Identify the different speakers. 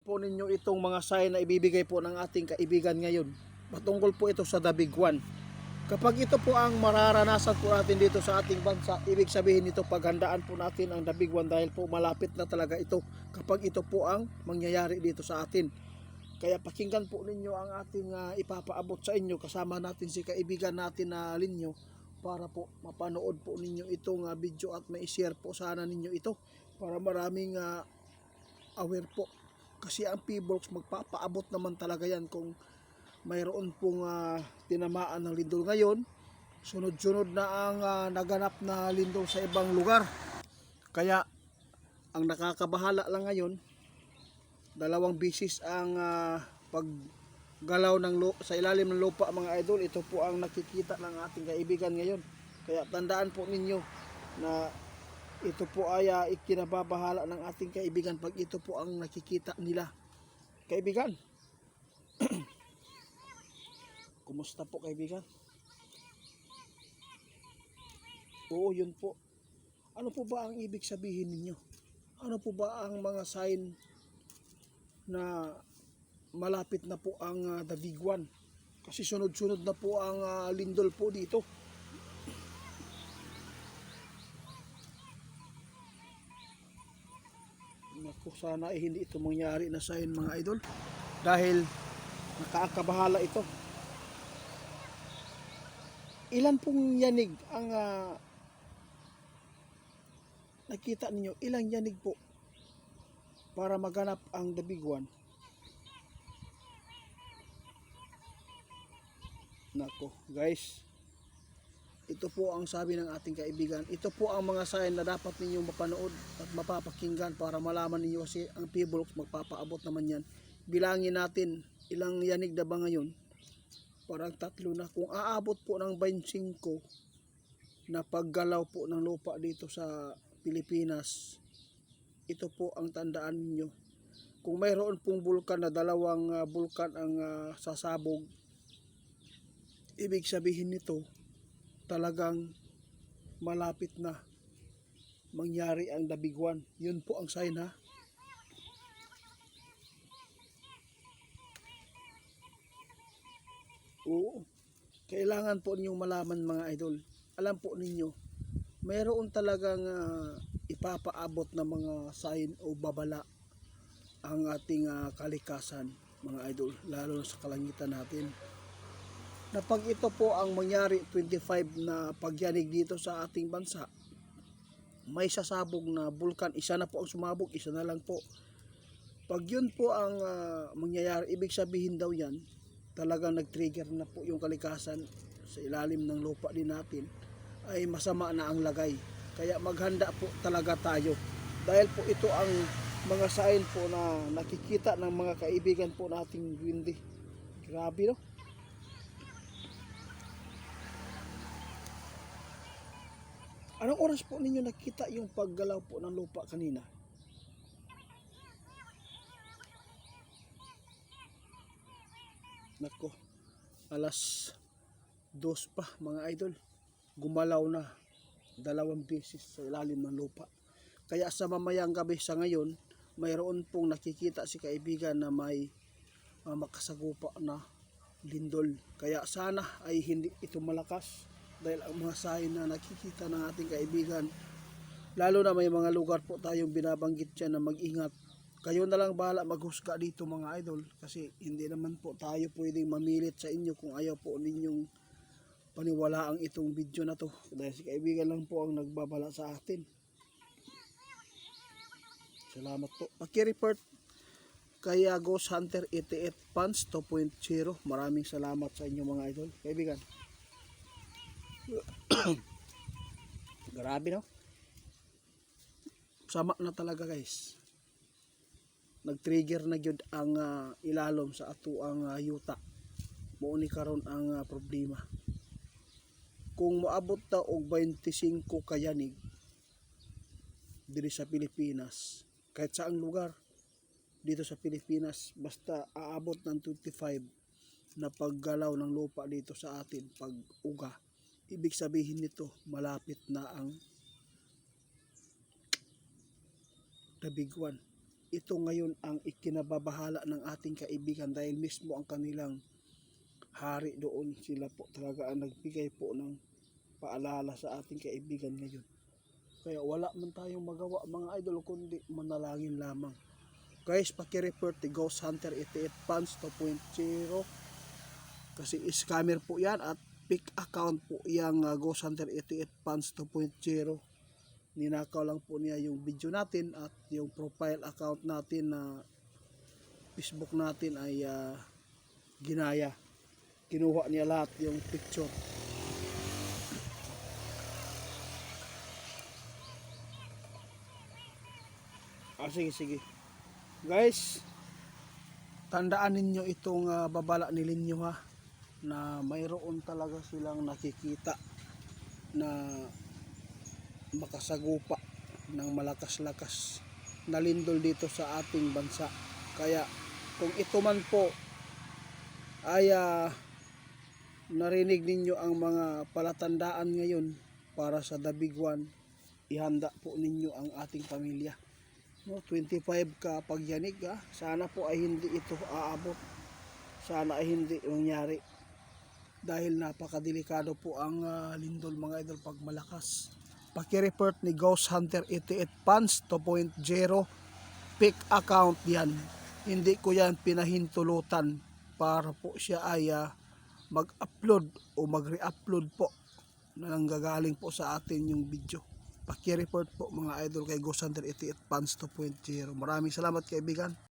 Speaker 1: po ninyo itong mga sign na ibibigay po ng ating kaibigan ngayon. Patungkol po ito sa The Big One. Kapag ito po ang mararanasan po natin dito sa ating bansa, ibig sabihin nito paghandaan po natin ang The Big One dahil po malapit na talaga ito kapag ito po ang mangyayari dito sa atin. Kaya pakinggan po ninyo ang ating ipapaabot sa inyo, kasama natin si kaibigan natin na Linyo para po mapanood po ninyo itong video at mai-share po sana ninyo ito para maraming aware po. Kasi ang P-Box magpapaabot naman talaga yan kung mayroon pong tinamaan ng lindol ngayon. Sunod-sunod na ang naganap na lindol sa ibang lugar. Kaya ang nakakabahala lang ngayon, 2 bisis ang paggalaw sa ilalim ng lupa mga idol. Ito po ang nakikita ng ating kaibigan ngayon. Kaya tandaan po ninyo na ito po ay ikinababahala ng ating kaibigan pag ito po ang nakikita nila. Kaibigan, kumusta po kaibigan? Oo, yun po. Ano po ba ang ibig sabihin ninyo? Ano po ba ang mga sign na malapit na po ang The Big One? Kasi sunod-sunod na po ang lindol po dito. Naku, sana hindi ito mangyari na sign mga idol. Dahil nakakabahala ito. Ilan pong yanig ang nakita ninyo? Ilang yanig po para maganap ang The Big One? Nako guys, ito po ang sabi ng ating kaibigan. Ito po ang mga sign na dapat ninyong mapanood at mapapakinggan para malaman ninyo, kasi ang P-Box magpapaabot naman yan. Bilangin natin ilang yanig na ba ngayon? Parang 3 na. Kung aabot po ng 25 na paggalaw po ng lupa dito sa Pilipinas, ito po ang tandaan ninyo. Kung mayroon pong bulkan na 2 bulkan ang sasabog, ibig sabihin nito talagang malapit na mangyari ang The Big One. Yun po ang sign ha. Oo, kailangan po ninyong malaman mga idol. Alam po ninyo, mayroon talagang ipapaabot na mga sign o babala ang ating kalikasan mga idol, lalo sa kalangitan natin. Na pag ito po ang mangyari 25 na pagyanig dito sa ating bansa, may sasabog na bulkan, isa na po ang sumabog, isa na lang po. Pag yun po ang mangyayari, ibig sabihin daw yan talagang nag-trigger na po yung kalikasan sa ilalim ng lupa din natin, ay masama na ang lagay. Kaya maghanda po talaga tayo dahil po ito ang mga sign po na nakikita ng mga kaibigan po nating Windy. Grabe no? Anong oras po ninyo nakita yung paggalaw po ng lupa kanina? Nako, alas 2 pa mga idol. Gumalaw na 2 beses sa ilalim ng lupa. Kaya sa mamayang gabi sa ngayon, mayroon pong nakikita si kaibigan na may makasagupa na lindol. Kaya sana ay hindi ito malakas. Dahil ang mga sign na nakikita ng ating kaibigan, lalo na may mga lugar po tayong binabanggit dyan na mag-ingat. Kayo na lang bahala maghusga dito mga idol, kasi hindi naman po tayo pwedeng mamilit sa inyo kung ayaw po ninyong paniwalaang itong video na to. Dahil si kaibigan lang po ang nagbabala sa atin. Salamat po. Paki-report kay Ghost Hunter 88 Fans 2.0. Maraming salamat sa inyo mga idol. Kaibigan. Grabe no? Sama na talaga guys. Nag-trigger na gyud ang ilalom sa ato ang yuta. Mao ni karon ang problema. Kung moabot ta og 25 ka yanig diri sa Pilipinas, kahit saang lugar dito sa Pilipinas, basta aabot ng 25 na paggalaw ng lupa dito sa atin, pag-uga, ibig sabihin nito malapit na ang The Big One. ito ngayon ang ikinababahala ng ating kaibigan dahil mismo ang kanilang hari doon. Sila po talaga ang nagbigay po ng paalala sa ating kaibigan ngayon. Kaya wala man tayong magawa mga idol kundi manalangin lamang. Guys, paki-report the Ghost Hunter 88 Fans 2.0 kasi scammer po yan at fake account po yung Ghost Hunter 88 Fans 2.0. Ninakaw lang po niya yung video natin at yung profile account natin na Facebook natin ay ginaya. Kinuha niya lahat yung picture. Sige. Guys, tandaan ninyo itong babala ni Linyo ha, na mayroon talaga silang nakikita na makasagupa ng malakas-lakas na lindol dito sa ating bansa. Kaya kung ito man po ay narinig ninyo ang mga palatandaan ngayon para sa The Big One, ihanda po ninyo ang ating pamilya. No, 25 ka pagyanig sana po ay hindi ito aabot, sana ay hindi mangyari dahil napakadelikado po ang lindol mga idol pag malakas. Paki-report ni Ghost Hunter 88 Fans 2.0, fake account yan, hindi ko yan pinahintulutan para po siya ay mag-upload o mag-re-upload po na nanggagaling po sa atin yung video. Paki-report po mga idol kay Ghost Hunter 88 Fans 2.0. Maraming salamat kaibigan.